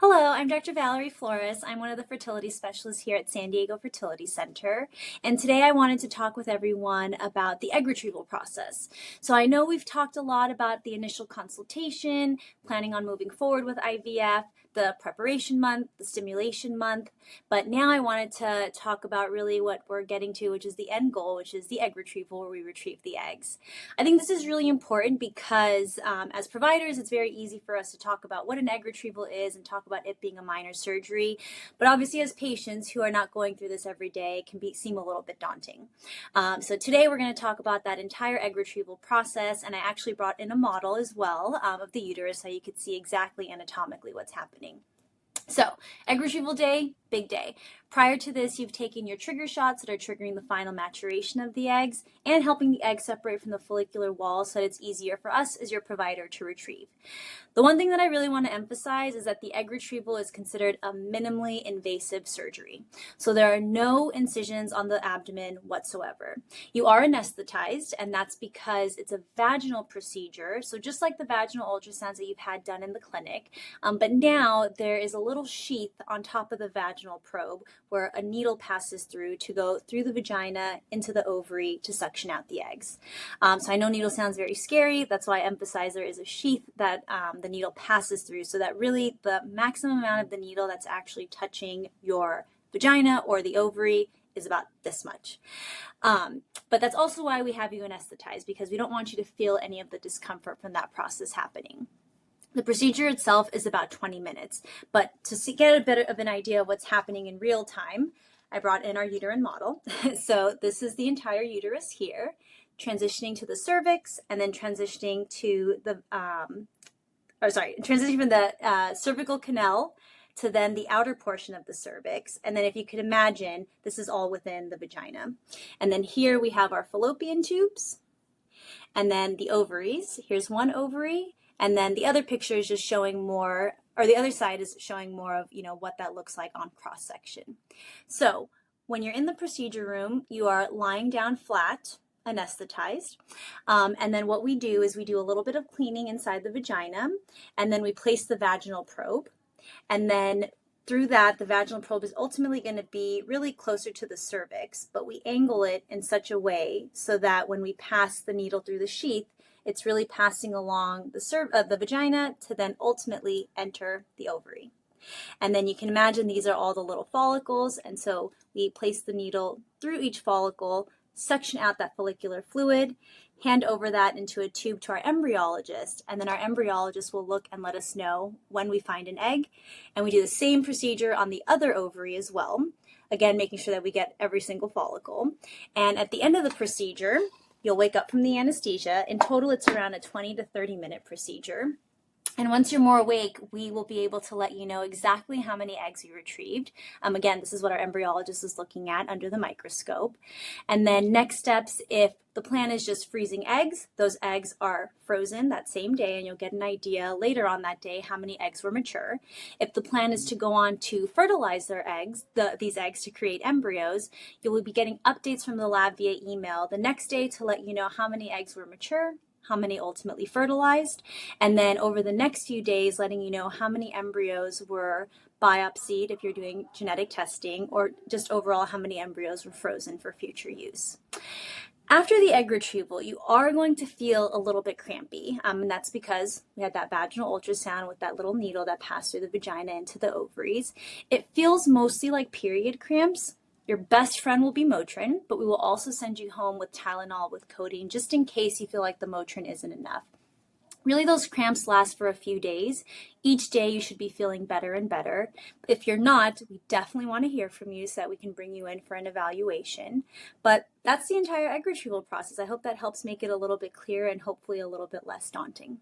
Hello, I'm Dr. Valerie Flores. I'm one of the fertility specialists here at San Diego Fertility Center. And today I wanted to talk with everyone about the egg retrieval process. So I know we've talked a lot about the initial consultation, planning on moving forward with IVF, the preparation month, the stimulation month, but now I wanted to talk about really what we're getting to, which is the end goal, which is the egg retrieval, where we retrieve the eggs. I think this is really important because as providers, it's very easy for us to talk about what an egg retrieval is and talk about it being a minor surgery, but obviously as patients who are not going through this every day, it can seem a little bit daunting. So today we're going to talk about that entire egg retrieval process, and I actually brought in a model as well of the uterus so you could see exactly anatomically what's happening. So, egg retrieval day, big day. Prior to this, you've taken your trigger shots that are triggering the final maturation of the eggs and helping the eggs separate from the follicular wall so that it's easier for us as your provider to retrieve. The one thing that I really want to emphasize is that the egg retrieval is considered a minimally invasive surgery. So there are no incisions on the abdomen whatsoever. You are anesthetized, and that's because it's a vaginal procedure. So just like the vaginal ultrasounds that you've had done in the clinic, but now there is a little sheath on top of the vaginal probe where a needle passes through to go through the vagina into the ovary to suction out the eggs. So I know needle sounds very scary. That's why I emphasize there is a sheath that the needle passes through, so that really the maximum amount of the needle that's actually touching your vagina or the ovary is about this much. But that's also why we have you anesthetized, because we don't want you to feel any of the discomfort from that process happening. The procedure itself is about 20 minutes, but to get a bit of an idea of what's happening in real time, I brought in our uterine model. So this is the entire uterus here, transitioning to the cervix, and then transitioning to the, transitioning from the cervical canal to then the outer portion of the cervix. And then if you could imagine, this is all within the vagina. And then here we have our fallopian tubes, and then the ovaries. Here's one ovary. And then the other picture is just showing more, or the other side is showing more of, what that looks like on cross section. So when you're in the procedure room, you are lying down flat, anesthetized. And then what we do is we do a little bit of cleaning inside the vagina, and then we place the vaginal probe. And then through that, the vaginal probe is ultimately going to be really closer to the cervix, but we angle it in such a way so that when we pass the needle through the sheath, it's really passing along the vagina to then ultimately enter the ovary. And then you can imagine these are all the little follicles, and so we place the needle through each follicle, suction out that follicular fluid, hand over that into a tube to our embryologist, and then our embryologist will look and let us know when we find an egg. And we do the same procedure on the other ovary as well, again making sure that we get every single follicle. And at the end of the procedure, you'll wake up from the anesthesia. In total, it's around a 20 to 30 minute procedure. And once you're more awake, we will be able to let you know exactly how many eggs you retrieved. Again, this is what our embryologist is looking at under the microscope. And then next steps, if the plan is just freezing eggs, those eggs are frozen that same day, and you'll get an idea later on that day how many eggs were mature. If the plan is to go on to fertilize these eggs to create embryos, you will be getting updates from the lab via email the next day to let you know how many eggs were mature, how many ultimately fertilized, and then over the next few days letting you know how many embryos were biopsied if you're doing genetic testing, or just overall how many embryos were frozen for future use. After the egg retrieval, you are going to feel a little bit crampy, and that's because we had that vaginal ultrasound with that little needle that passed through the vagina into the ovaries. It feels mostly like period cramps. Your best friend will be Motrin, but we will also send you home with Tylenol with codeine just in case you feel like the Motrin isn't enough. Really, those cramps last for a few days. Each day you should be feeling better and better. If you're not, we definitely want to hear from you so that we can bring you in for an evaluation. But that's the entire egg retrieval process. I hope that helps make it a little bit clearer and hopefully a little bit less daunting.